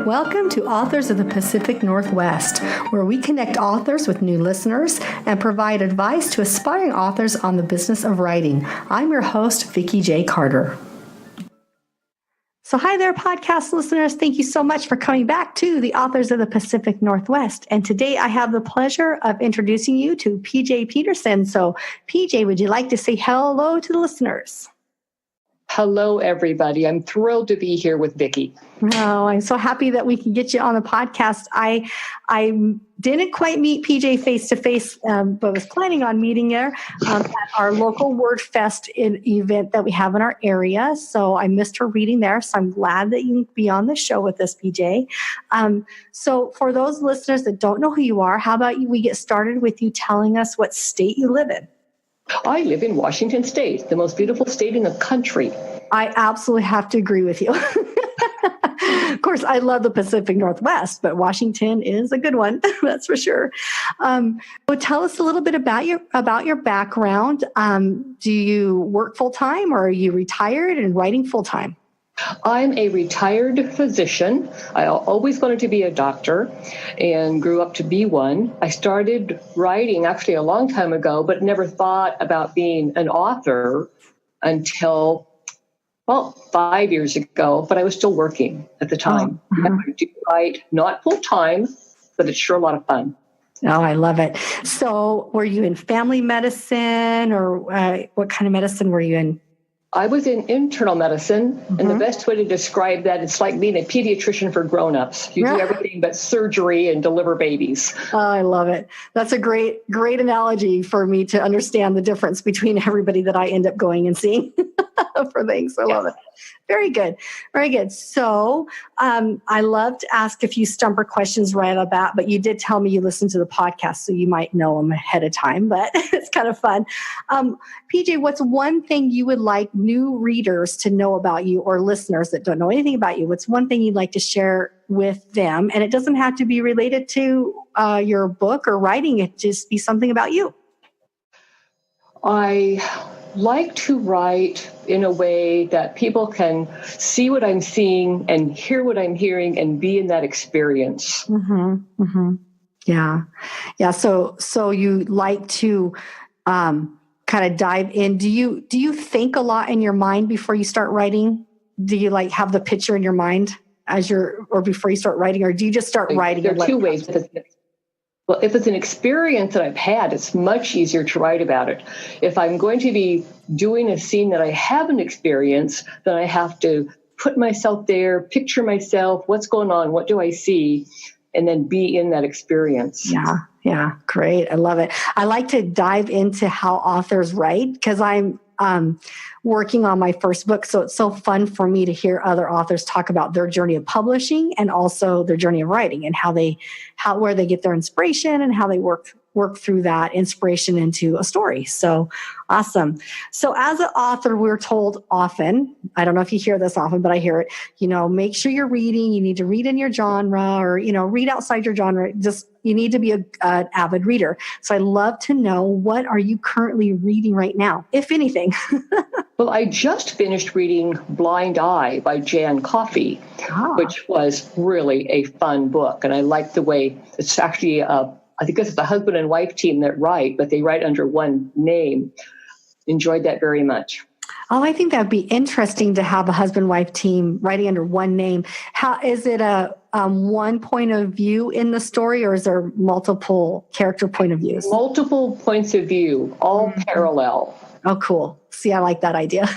Welcome to Authors of the Pacific Northwest, where we connect authors with new listeners and provide advice to aspiring authors on the business of writing. I'm your host, Vicki J. Carter. So hi there, podcast listeners. Thank you so much for coming back to the Authors of the Pacific Northwest. And today I have the pleasure of introducing you to PJ Peterson. So PJ, would you like to say hello to the listeners? Hello, everybody. I'm thrilled to be here with Vicki. Oh, I'm so happy that we can get you on the podcast. I didn't quite meet PJ face to face, but was planning on meeting her at our local Word Fest event that we have in our area. So I missed her reading there. So I'm glad that you can be on the show with us, PJ. So for those listeners that don't know who you are, how about we get started with you telling us what state you live in? I live in Washington State, the most beautiful state in the country. I absolutely have to agree with you. Of course, I love the Pacific Northwest, but Washington is a good one, that's for sure. So tell us a little bit about your background. Do you work full-time or are you retired and writing full-time? I'm a retired physician. I always wanted to be a doctor and grew up to be one. I started writing actually a long time ago, but never thought about being an author until, 5 years ago, but I was still working at the time. I do write, not full-time, but it's sure a lot of fun. Oh, I love it. So were you in family medicine or what kind of medicine were you in? I was in internal medicine, and the best way to describe that, it's like being a pediatrician for grown-ups. You do everything but surgery and deliver babies. Oh, I love it. That's a great analogy for me to understand the difference between everybody that I end up going and seeing for things. I love it. Very good. Very good. So I love to ask a few stumper questions right off the bat, but you did tell me you listened to the podcast, so you might know them ahead of time, but it's kind of fun. PJ, what's one thing you would like new readers to know about you or listeners that don't know anything about you? What's one thing you'd like to share with them? And it doesn't have to be related to your book or writing. It just be something about you. I like to write in a way that people can see what I'm seeing and hear what I'm hearing and be in that experience. Yeah. So you like to kind of dive in. Do you think a lot in your mind before you start writing? Do you like have the picture in your mind or before you start writing, or do you just start writing? There are two ways. Well, if it's an experience that I've had, it's much easier to write about it. If I'm going to be doing a scene that I haven't experienced, then I have to put myself there, picture myself, what's going on, what do I see, and then be in that experience. Yeah, great. I love it. I like to dive into how authors write because I'm working on my first book. So it's so fun for me to hear other authors talk about their journey of publishing and also their journey of writing and where they get their inspiration and how they work through that inspiration into a story. So awesome. So as an author, we're told often, I don't know if you hear this often, but I hear it, make sure you're reading. You need to read in your genre or, read outside your genre. You need to be an avid reader. So I'd love to know, what are you currently reading right now, if anything? Well, I just finished reading Blind Eye by Jan Coffey, which was really a fun book. And I like the way it's actually, I think it's the husband and wife team that write, but they write under one name. Enjoyed that very much. Oh, I think that'd be interesting to have a husband-wife team writing under one name. How is it a one point of view in the story, or is there multiple character point of views? Multiple points of view, all parallel. Oh, cool. See, I like that idea.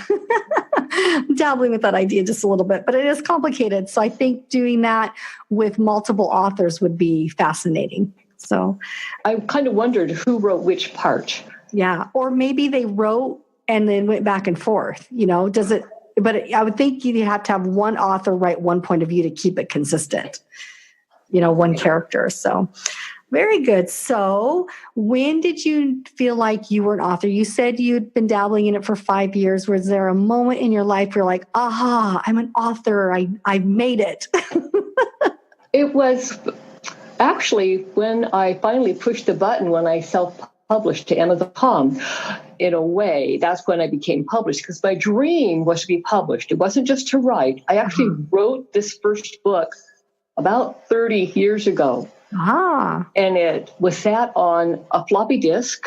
I'm dabbling with that idea just a little bit, but it is complicated. So I think doing that with multiple authors would be fascinating. So I kind of wondered who wrote which part. Yeah. Or maybe they wrote and then went back and forth, but I would think you'd have to have one author write one point of view to keep it consistent, one character. So very good. So when did you feel like you were an author? You said you'd been dabbling in it for 5 years. Was there a moment in your life where you're like, aha, I'm an author. I made it. It was actually when I finally pushed the button when I self-published to Amazon.com. In a way, that's when I became published, because my dream was to be published. It wasn't just to write. I actually wrote this first book about 30 years ago. And it was sat on a floppy disk,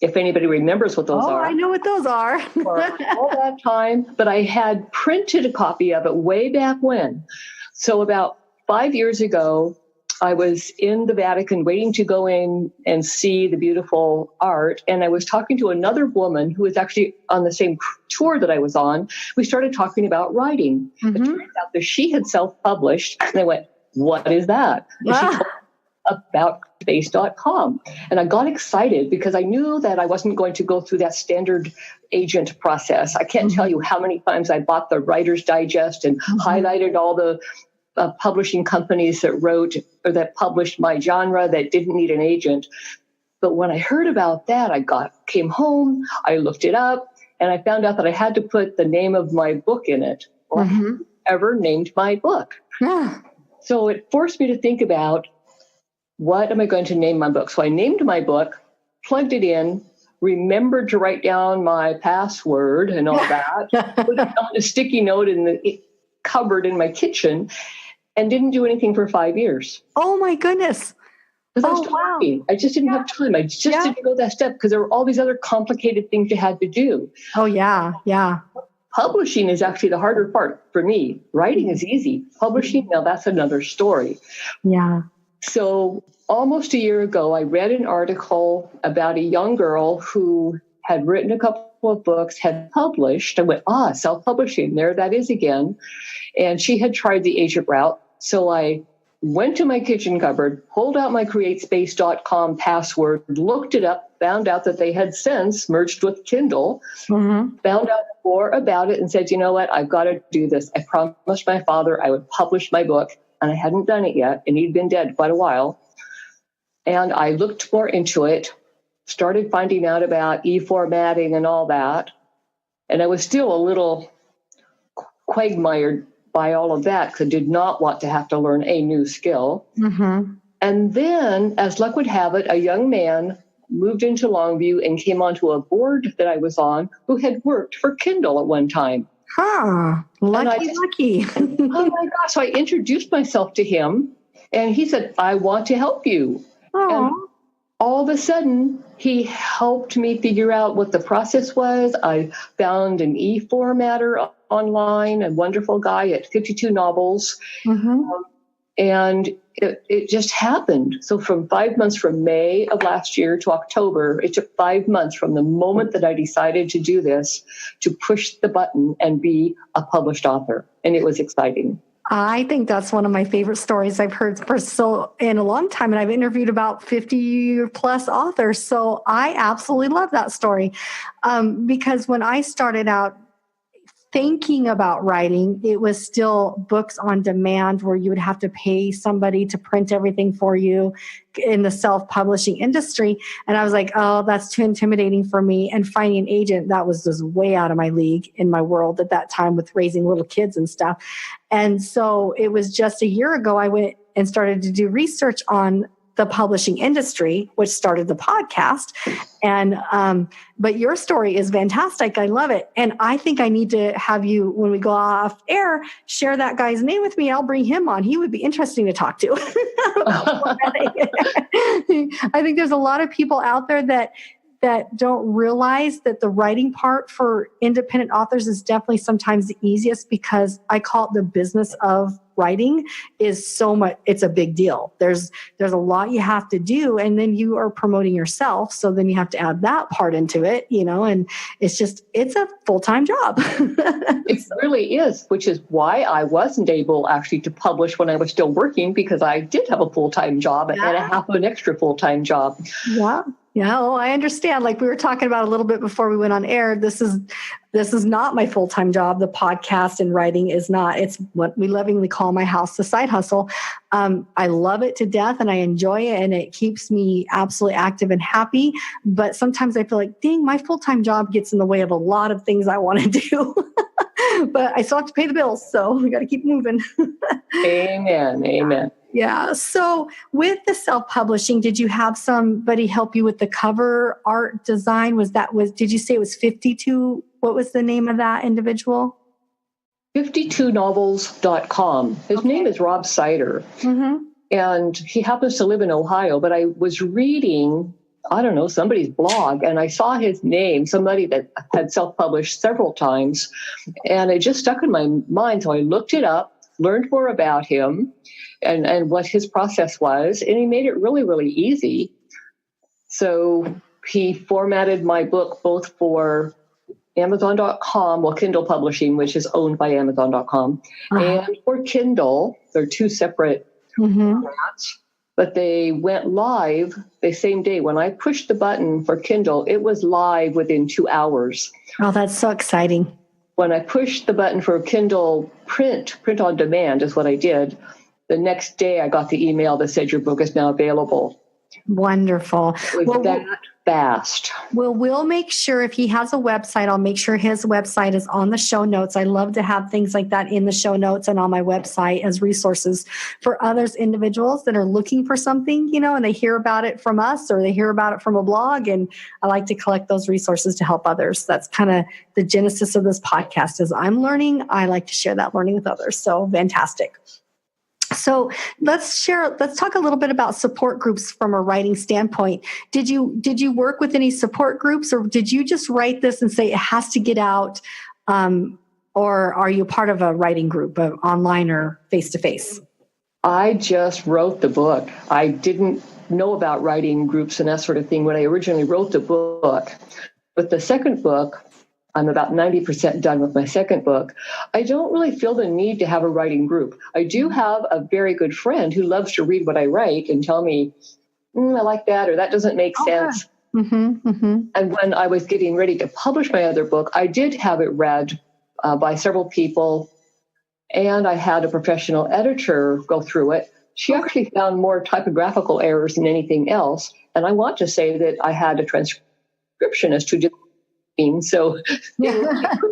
if anybody remembers what those are. Oh, I know what those are. For all that time, but I had printed a copy of it way back when. So about 5 years ago, I was in the Vatican waiting to go in and see the beautiful art. And I was talking to another woman who was actually on the same tour that I was on. We started talking about writing. It turns out that she had self-published. And I went, what is that? And she told me about space.com. And I got excited because I knew that I wasn't going to go through that standard agent process. I can't tell you how many times I bought the Writer's Digest and highlighted all the publishing companies that wrote or that published my genre that didn't need an agent. But when I heard about that, came home, I looked it up, and I found out that I had to put the name of my book in it. Or I hadn't ever named my book. So it forced me to think about, what am I going to name my book? So I named my book, plugged it in, remembered to write down my password and all that, put it on a sticky note in the cupboard in my kitchen, and didn't do anything for 5 years. Oh my goodness. Because I was talking. I just didn't have time. I just didn't go that step because there were all these other complicated things you had to do. Oh, yeah. Publishing is actually the harder part for me. Writing is easy. Publishing, now that's another story. Yeah. So almost a year ago, I read an article about a young girl who had written a couple of books, had published. I went, self-publishing, there that is again. And she had tried the agent route. So I went to my kitchen cupboard, pulled out my createspace.com password, looked it up, found out that they had since merged with Kindle, found out more about it and said, you know what, I've got to do this. I promised my father I would publish my book, and I hadn't done it yet, and he'd been dead quite a while. And I looked more into it, started finding out about e-formatting and all that. And I was still a little quagmired by all of that because I did not want to have to learn a new skill. And then, as luck would have it, a young man moved into Longview and came onto a board that I was on who had worked for Kindle at one time. Lucky. Oh my gosh. So I introduced myself to him and he said, I want to help you. And all of a sudden, he helped me figure out what the process was. I found an e-formatter online, a wonderful guy at 52 Novels. And it just happened. So from 5 months from May of last year to October, it took 5 months from the moment that I decided to do this to push the button and be a published author. And it was exciting. I think that's one of my favorite stories I've heard in a long time. And I've interviewed about 50 plus authors. So I absolutely love that story. Because when I started out thinking about writing, it was still books on demand where you would have to pay somebody to print everything for you in the self-publishing industry. And I was like, oh, that's too intimidating for me. And finding an agent, that was just way out of my league in my world at that time with raising little kids and stuff. And so it was just a year ago, I went and started to do research on the publishing industry, which started the podcast. And, but your story is fantastic. I love it. And I think I need to have you, when we go off air, share that guy's name with me. I'll bring him on. He would be interesting to talk to. I think there's a lot of people out there that don't realize that the writing part for independent authors is definitely sometimes the easiest, because I call it the business of writing is so much, it's a big deal. There's a lot you have to do, and then you are promoting yourself. So then you have to add that part into it, and it's a full-time job. It really is, which is why I wasn't able actually to publish when I was still working, because I did have a full-time job and a half of an extra full-time job. Yeah. Yeah, well, I understand. Like we were talking about a little bit before we went on air, this is not my full-time job. The podcast and writing is not. It's what we lovingly call my house, the side hustle. I love it to death and I enjoy it, and it keeps me absolutely active and happy. But sometimes I feel like, dang, my full-time job gets in the way of a lot of things I want to do. But I still have to pay the bills, so we got to keep moving. Amen. Yeah. So with the self-publishing, did you have somebody help you with the cover art design? Did you say it was 52? What was the name of that individual? 52novels.com. His name is Rob Sider. Mm-hmm. And he happens to live in Ohio, but I was reading, I don't know, somebody's blog, and I saw his name, somebody that had self-published several times, and it just stuck in my mind. So I looked it up, learned more about him and what his process was, and he made it really, really easy. So he formatted my book both for Amazon.com, well, Kindle Publishing, which is owned by Amazon.com, and for Kindle. They're two separate formats, but they went live the same day. When I pushed the button for Kindle, it was live within 2 hours. Oh, that's so exciting. When I pushed the button for Kindle print on demand is what I did. The next day I got the email that said your book is now available. Wonderful. It was that fast. Well, we'll make sure if he has a website, I'll make sure his website is on the show notes. I love to have things like that in the show notes and on my website as resources for others, individuals that are looking for something, and they hear about it from us or they hear about it from a blog. And I like to collect those resources to help others. That's kind of the genesis of this podcast. As I'm learning, I like to share that learning with others. So fantastic. So let's talk a little bit about support groups from a writing standpoint. Did you work with any support groups, or did you just write this and say it has to get out? Or are you part of a writing group, online or face-to-face? I just wrote the book. I didn't know about writing groups and that sort of thing when I originally wrote the book. With the second book, I'm about 90% done with my second book. I don't really feel the need to have a writing group. I do have a very good friend who loves to read what I write and tell me, I like that, or that doesn't make sense. And when I was getting ready to publish my other book, I did have it read by several people, and I had a professional editor go through it. She actually found more typographical errors than anything else. And I want to say that I had a transcriptionist who did. So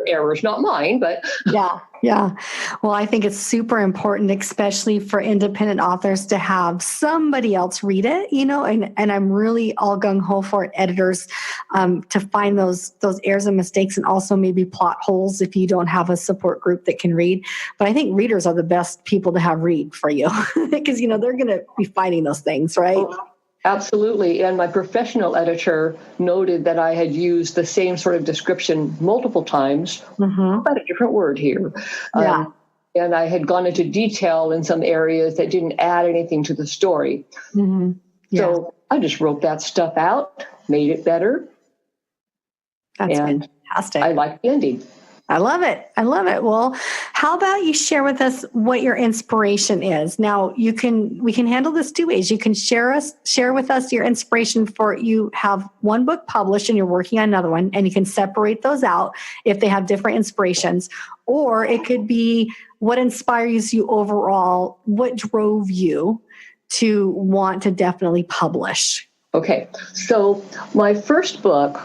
errors, not mine, but yeah. Well, I think it's super important, especially for independent authors, to have somebody else read it, and I'm really all gung-ho for it, editors, to find those errors and mistakes, and also maybe plot holes if you don't have a support group that can read. But I think readers are the best people to have read for you because, they're going to be finding those things, right? Absolutely. And my professional editor noted that I had used the same sort of description multiple times, about a different word here. And I had gone into detail in some areas that didn't add anything to the story. So I just wrote that stuff out, made it better. That's fantastic. I like the ending. I love it. Well, how about you share with us what your inspiration is? Now, we can handle this two ways. You can share with us your inspiration for, you have one book published and you're working on another one, and you can separate those out if they have different inspirations. Or it could be what inspires you overall, what drove you to want to definitely publish. Okay. So my first book,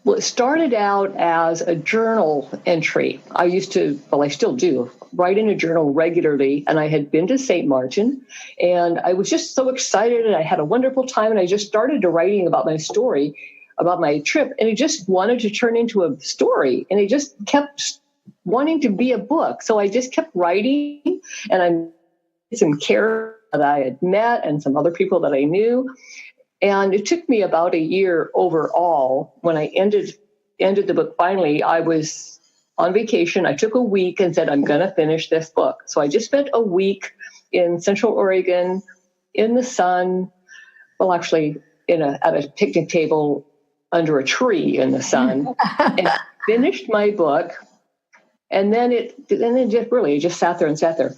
well, it started out as a journal entry. I still do, write in a journal regularly, and I had been to St. Martin, and I was just so excited, and I had a wonderful time, and I just started writing about my story, about my trip, and it just wanted to turn into a story, and it just kept wanting to be a book. So I just kept writing, and I met some characters that I had met and some other people that I knew. And it took me about a year overall. When I ended the book finally, I was on vacation. I took a week and said, I'm going to finish this book. So I just spent a week in Central Oregon in the sun, well, actually at a picnic table under a tree in the sun, and finished my book. And then it just sat there.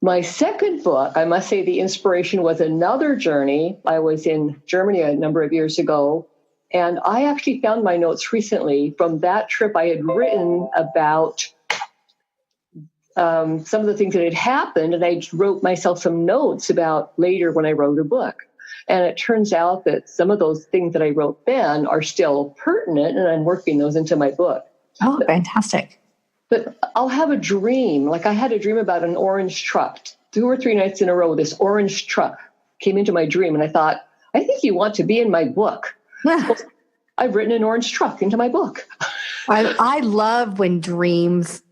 My second book, I must say the inspiration was another journey. I was in Germany a number of years ago, and I actually found my notes recently from that trip. I had written about some of the things that had happened, and I wrote myself some notes about later when I wrote a book. And it turns out that some of those things that I wrote then are still pertinent, and I'm working those into my book. Oh, fantastic. But I'll have a dream. Like I had a dream about an orange truck. 2 or 3 nights in a row, this orange truck came into my dream. And I thought, I think you want to be in my book. So I've written an orange truck into my book. I love when dreams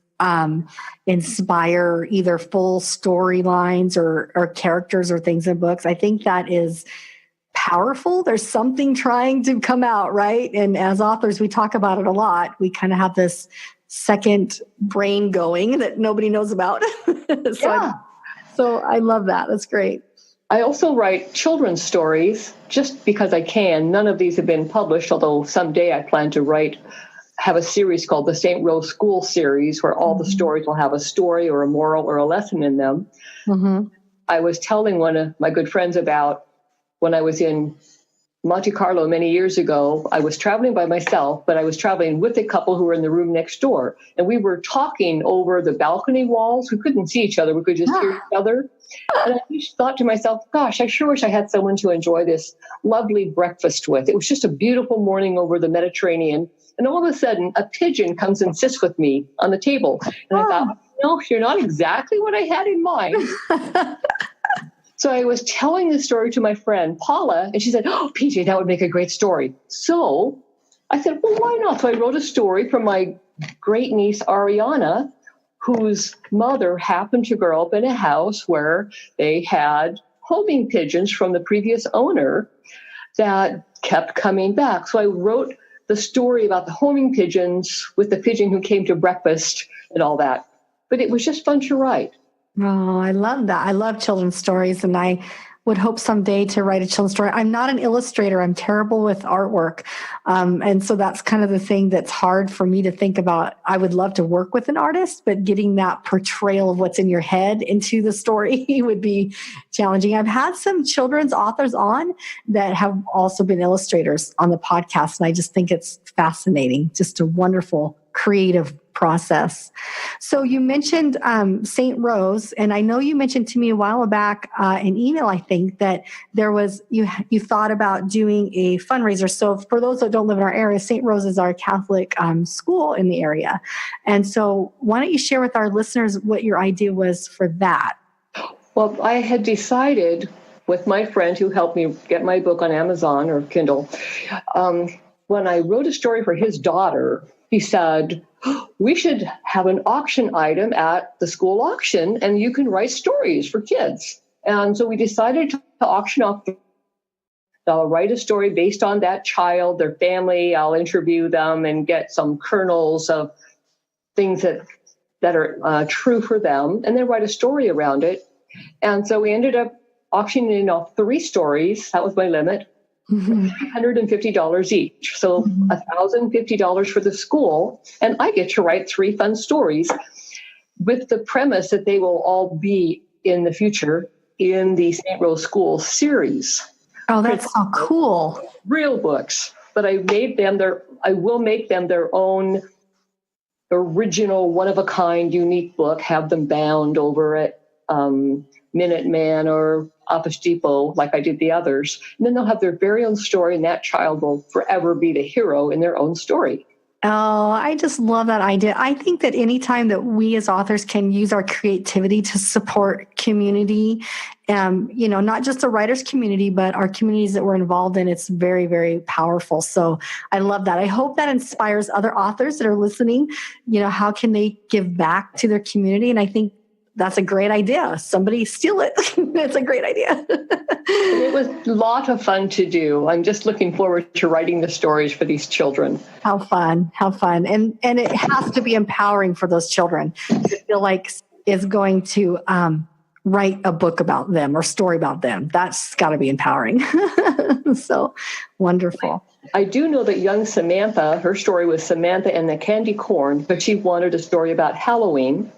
inspire either full storylines or characters or things in books. I think that is powerful. There's something trying to come out, right? And as authors, we talk about it a lot. We kind of have this second brain going that nobody knows about. So I love that. That's great. I also write children's stories just because I can. None of these have been published, although someday I plan to have a series called the St. Rose School series, where all the stories will have a story or a moral or a lesson in them. Mm-hmm. I was telling one of my good friends about when I was in Monte Carlo many years ago. I was traveling by myself, but I was traveling with a couple who were in the room next door. And we were talking over the balcony walls. We couldn't see each other. We could just hear each other. And I just thought to myself, gosh, I sure wish I had someone to enjoy this lovely breakfast with. It was just a beautiful morning over the Mediterranean. And all of a sudden, a pigeon comes and sits with me on the table. And I thought, no, you're not exactly what I had in mind. So I was telling this story to my friend, Paula, and she said, oh, PJ, that would make a great story. So I said, well, why not? So I wrote a story from my great niece, Ariana, whose mother happened to grow up in a house where they had homing pigeons from the previous owner that kept coming back. So I wrote the story about the homing pigeons with the pigeon who came to breakfast and all that. But it was just fun to write. Oh, I love that. I love children's stories, and I would hope someday to write a children's story. I'm not an illustrator. I'm terrible with artwork. And so that's kind of the thing that's hard for me to think about. I would love to work with an artist, but getting that portrayal of what's in your head into the story would be challenging. I've had some children's authors on that have also been illustrators on the podcast, and I just think it's fascinating. Just a wonderful creative process. So you mentioned St. Rose, and I know you mentioned to me a while back an email, I think, that there was, you thought about doing a fundraiser. So for those that don't live in our area, St. Rose is our Catholic school in the area. And so why don't you share with our listeners what your idea was for that? Well, I had decided with my friend who helped me get my book on Amazon or Kindle, when I wrote a story for his daughter, he said, we should have an auction item at the school auction, and you can write stories for kids. And so we decided to auction off. I'll write a story based on that child, their family. I'll interview them and get some kernels of things that are true for them, and then write a story around it. And so we ended up auctioning off 3 stories. That was my limit. $150 each. So $1,050 for the school. And I get to write 3 fun stories with the premise that they will all be in the future in the St. Rose School series. Oh, that's so cool. Real books. But I will make them their own original, one-of-a-kind, unique book, have them bound over at Minuteman or Office Depot like I did the others. And then they'll have their very own story, and that child will forever be the hero in their own story. Oh, I just love that idea. I think that anytime that we as authors can use our creativity to support community, not just the writers community, but our communities that we're involved in, it's very, very powerful. So I love that. I hope that inspires other authors that are listening. How can they give back to their community? And I think that's a great idea. Somebody steal it. It's a great idea. It was a lot of fun to do. I'm just looking forward to writing the stories for these children. How fun. And it has to be empowering for those children to feel like is going to write a book about them or story about them. That's got to be empowering. So wonderful. I do know that young Samantha, her story was Samantha and the Candy Corn, but she wanted a story about Halloween.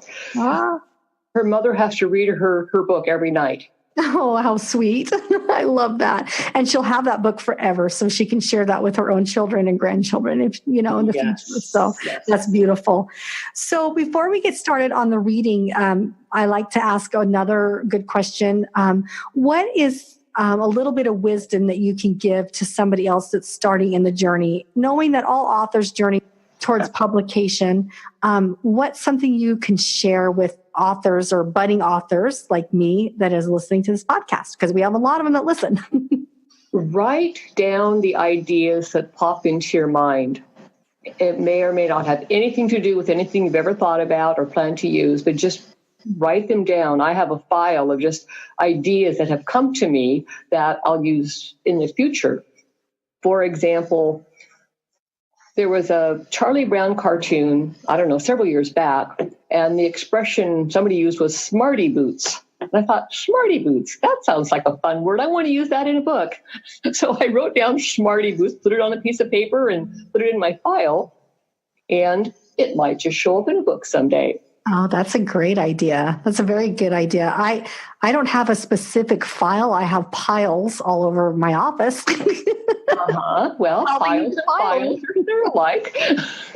Her mother has to read her book every night. Oh, how sweet. I love that. And she'll have that book forever, so she can share that with her own children and grandchildren, in the future. So that's beautiful. So before we get started on the reading, I like to ask another good question. What is a little bit of wisdom that you can give to somebody else that's starting in the journey, knowing that all authors journey towards publication? What's something you can share with authors or budding authors like me that is listening to this podcast? Because we have a lot of them that listen. Write down the ideas that pop into your mind. It may or may not have anything to do with anything you've ever thought about or planned to use, but just write them down. I have a file of just ideas that have come to me that I'll use in the future. For example, there was a Charlie Brown cartoon, I don't know, several years back, and the expression somebody used was smarty boots. And I thought, smarty boots, that sounds like a fun word. I want to use that in a book. So I wrote down smarty boots, put it on a piece of paper, and put it in my file, and it might just show up in a book someday. Oh, that's a great idea. That's a very good idea. I don't have a specific file. I have piles all over my office. Well, files they're alike.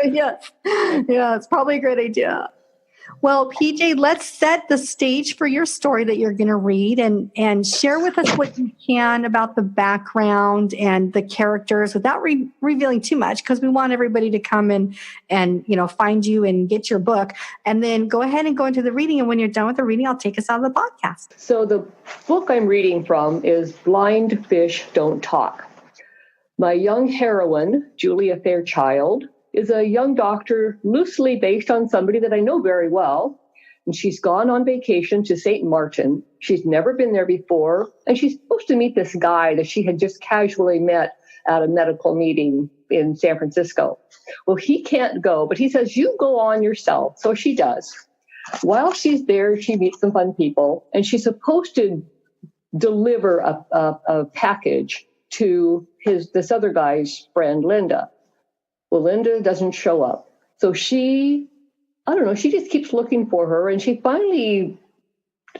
Yes. Yeah, it's probably a great idea. Well, PJ, let's set the stage for your story that you're going to read and share with us what you can about the background and the characters without revealing too much, because we want everybody to come and find you and get your book. And then go ahead and go into the reading. And when you're done with the reading, I'll take us out of the podcast. So the book I'm reading from is Blind Fish Don't Talk. My young heroine, Julia Fairchild, is a young doctor loosely based on somebody that I know very well. And she's gone on vacation to St. Martin. She's never been there before. And she's supposed to meet this guy that she had just casually met at a medical meeting in San Francisco. Well, he can't go, but he says, you go on yourself. So she does. While she's there, she meets some fun people. And she's supposed to deliver a package to this other guy's friend, Linda. Well, Linda doesn't show up. So she just keeps looking for her. And she finally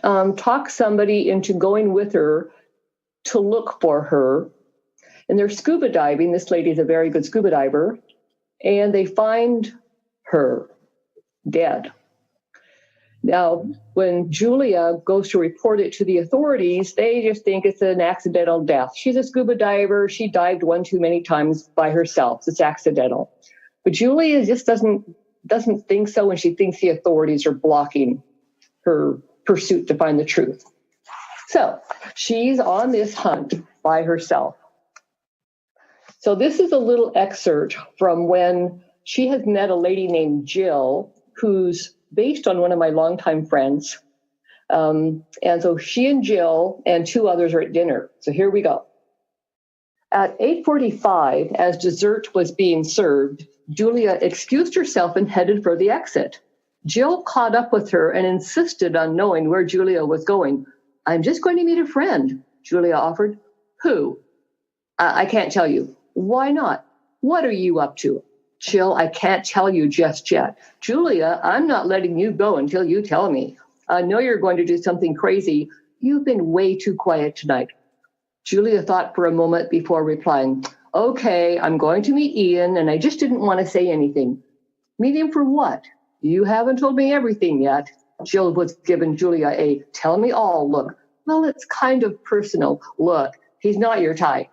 talks somebody into going with her to look for her. And they're scuba diving. This lady's a very good scuba diver. And they find her dead. Now, when Julia goes to report it to the authorities, they just think it's an accidental death. She's a scuba diver. She dived one too many times by herself. It's accidental. But Julia just doesn't think so, and she thinks the authorities are blocking her pursuit to find the truth. So she's on this hunt by herself. So this is a little excerpt from when she has met a lady named Jill, who's based on one of my longtime friends. And so she and Jill and two others are at dinner. So here we go. At 8:45, as dessert was being served, Julia excused herself and headed for the exit. Jill caught up with her and insisted on knowing where Julia was going. I'm just going to meet a friend, Julia offered. Who? I can't tell you. Why not? What are you up to? Jill, I can't tell you just yet. Julia, I'm not letting you go until you tell me. I know you're going to do something crazy. You've been way too quiet tonight. Julia thought for a moment before replying, okay, I'm going to meet Ian, and I just didn't want to say anything. Meet him for what? You haven't told me everything yet. Jill was giving Julia a tell me all look. Well, it's kind of personal. Look, he's not your type.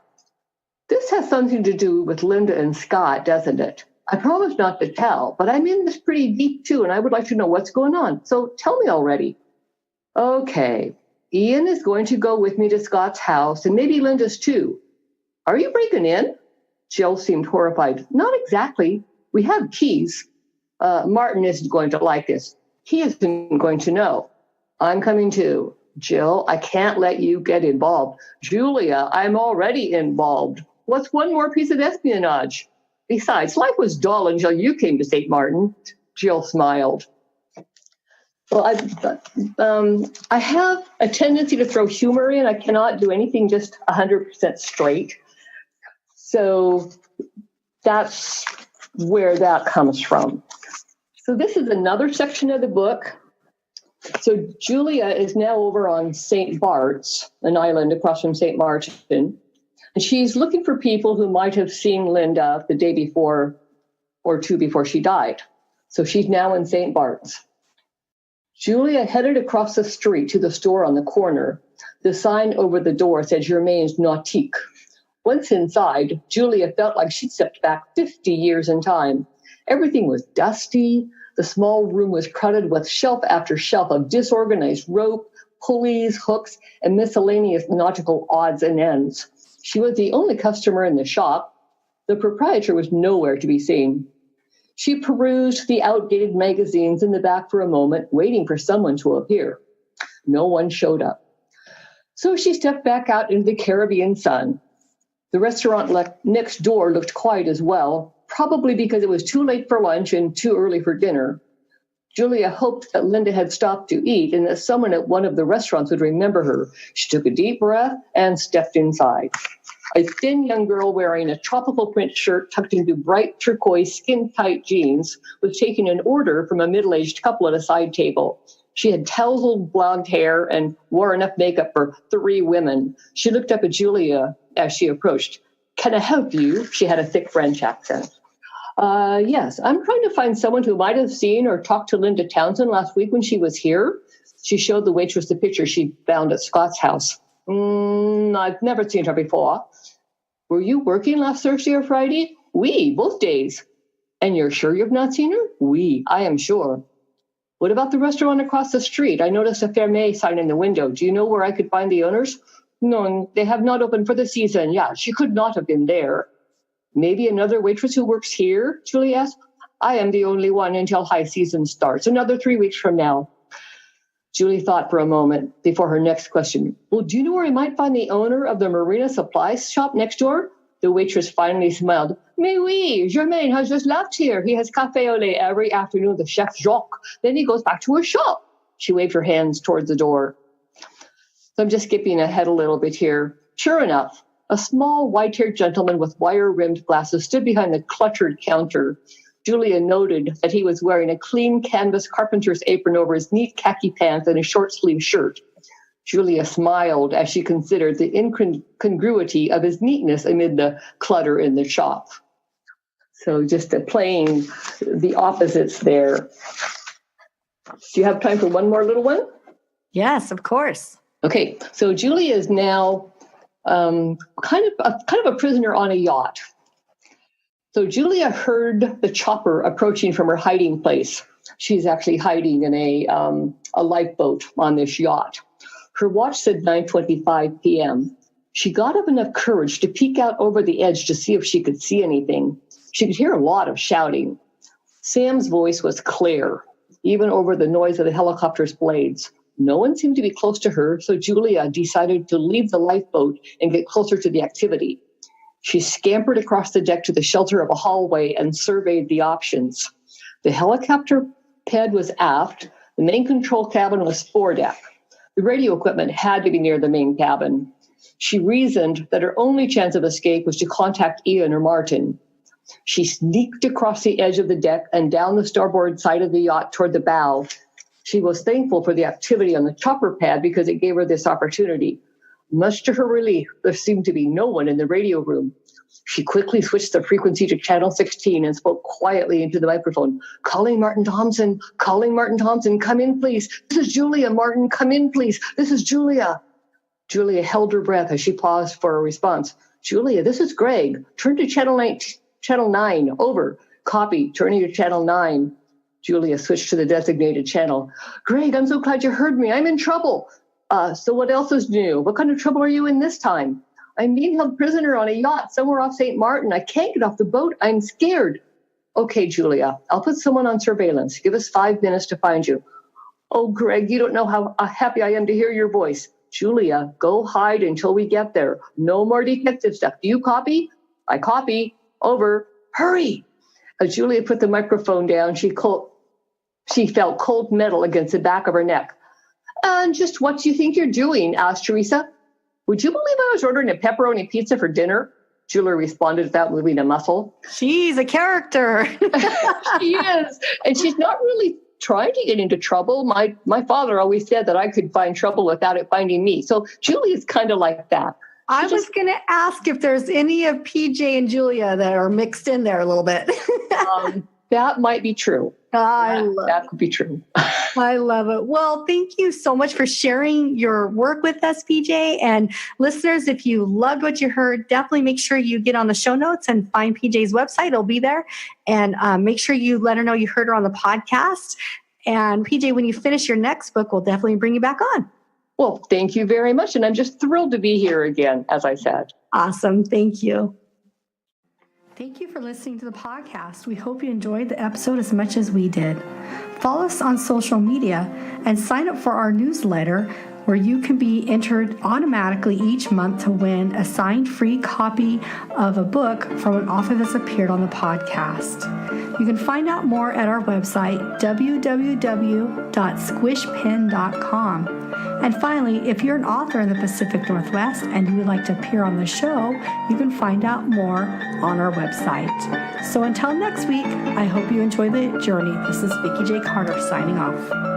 This has something to do with Linda and Scott, doesn't it? I promise not to tell, but I'm in this pretty deep too, and I would like to know what's going on. So tell me already. Okay, Ian is going to go with me to Scott's house, and maybe Linda's too. Are you breaking in? Jill seemed horrified. Not exactly. We have keys. Martin isn't going to like this. He isn't going to know. I'm coming too. Jill, I can't let you get involved. Julia, I'm already involved. What's one more piece of espionage? Besides, life was dull until you came to St. Martin. Jill smiled. Well, I have a tendency to throw humor in. I cannot do anything just 100% straight. So that's where that comes from. So this is another section of the book. So Julia is now over on St. Barths, an island across from St. Martin. And she's looking for people who might have seen Linda the day before or two before she died. So she's now in St. Barths. Julia headed across the street to the store on the corner. The sign over the door said Germain's Nautique. Once inside, Julia felt like she'd stepped back 50 years in time. Everything was dusty. The small room was crowded with shelf after shelf of disorganized rope, pulleys, hooks, and miscellaneous nautical odds and ends. She was the only customer in the shop. The proprietor was nowhere to be seen. She perused the outdated magazines in the back for a moment, waiting for someone to appear. No one showed up. So she stepped back out into the Caribbean sun. The restaurant next door looked quiet as well, probably because it was too late for lunch and too early for dinner. Julia hoped that Linda had stopped to eat and that someone at one of the restaurants would remember her. She took a deep breath and stepped inside. A thin young girl wearing a tropical print shirt tucked into bright turquoise skin-tight jeans was taking an order from a middle-aged couple at a side table. She had tousled blonde hair and wore enough makeup for 3 women. She looked up at Julia as she approached. "Can I help you?" She had a thick French accent. Yes, I'm trying to find someone who might have seen or talked to Linda Townsend last week when she was here." She showed the waitress the picture she found at Scott's house. I've never seen her before." "Were you working last Thursday or Friday?" "Oui, both days." "And you're sure you've not seen her?" "Oui, I am sure." "What about the restaurant across the street? I noticed a fermé sign in the window. Do you know where I could find the owners?" "No, they have not opened for the season." "Yeah, she could not have been there." "Maybe another waitress who works here?" Julie asked. "I am the only one until high season starts, another 3 weeks from now." Julie thought for a moment before her next question. "Well, do you know where I might find the owner of the marina supply shop next door?" The waitress finally smiled. "Mais oui, Germain has just left here. He has café au lait every afternoon with Chef Jacques. Then he goes back to his shop." She waved her hands towards the door. So I'm just skipping ahead a little bit here. Sure enough, a small white-haired gentleman with wire-rimmed glasses stood behind the cluttered counter. Julia noted that he was wearing a clean canvas carpenter's apron over his neat khaki pants and a short-sleeved shirt. Julia smiled as she considered the incongruity of his neatness amid the clutter in the shop. So just playing the opposites there. Do you have time for one more little one? Yes, of course. Okay, so Julia is now kind of a prisoner on a yacht. So Julia heard the chopper approaching from her hiding place. She's actually hiding in a lifeboat on this yacht. Her watch said 9:25 p.m. She got up enough courage to peek out over the edge to see if she could see anything. She could hear a lot of shouting. Sam's voice was clear, even over the noise of the helicopter's blades. No one seemed to be close to her, so Julia decided to leave the lifeboat and get closer to the activity. She scampered across the deck to the shelter of a hallway and surveyed the options. The helicopter pad was aft. The main control cabin was foredeck. The radio equipment had to be near the main cabin. She reasoned that her only chance of escape was to contact Ian or Martin. She sneaked across the edge of the deck and down the starboard side of the yacht toward the bow. She was thankful for the activity on the chopper pad because it gave her this opportunity. Much to her relief, there seemed to be no one in the radio room. She quickly switched the frequency to channel 16 and spoke quietly into the microphone. "Calling Martin Thompson, calling Martin Thompson, come in, please. This is Julia, Martin, come in, please. This is Julia." Julia held her breath as she paused for a response. "Julia, this is Greg. Turn to channel 9, over. Copy, turning to channel 9. Julia switched to the designated channel. "Greg, I'm so glad you heard me. I'm in trouble." So what else is new? What kind of trouble are you in this time?" "I'm being held prisoner on a yacht somewhere off St. Martin. I can't get off the boat. I'm scared." "Okay, Julia, I'll put someone on surveillance. Give us 5 minutes to find you." "Oh, Greg, you don't know how happy I am to hear your voice." "Julia, go hide until we get there. No more detective stuff. Do you copy?" "I copy. Over. Hurry." As Julia put the microphone down, she felt cold metal against the back of her neck. "And just what do you think you're doing?" asked Teresa. "Would you believe I was ordering a pepperoni pizza for dinner?" Julia responded without moving a muscle. She's a character. She is. And she's not really trying to get into trouble. My father always said that I could find trouble without it finding me. So Julia is kind of like that. I was going to ask if there's any of PJ and Julia that are mixed in there a little bit. That might be true. That could be true. I love it. Well, thank you so much for sharing your work with us, PJ. And listeners, if you loved what you heard, definitely make sure you get on the show notes and find PJ's website. It'll be there. And make sure you let her know you heard her on the podcast. And PJ, when you finish your next book, we'll definitely bring you back on. Well, thank you very much. And I'm just thrilled to be here again, as I said. Awesome. Thank you. Thank you for listening to the podcast. We hope you enjoyed the episode as much as we did. Follow us on social media and sign up for our newsletter where you can be entered automatically each month to win a signed free copy of a book from an author that's appeared on the podcast. You can find out more at our website, www.squishpen.com. And finally, if you're an author in the Pacific Northwest and you would like to appear on the show, you can find out more on our website. So until next week, I hope you enjoy the journey. This is Vicki J. Carter signing off.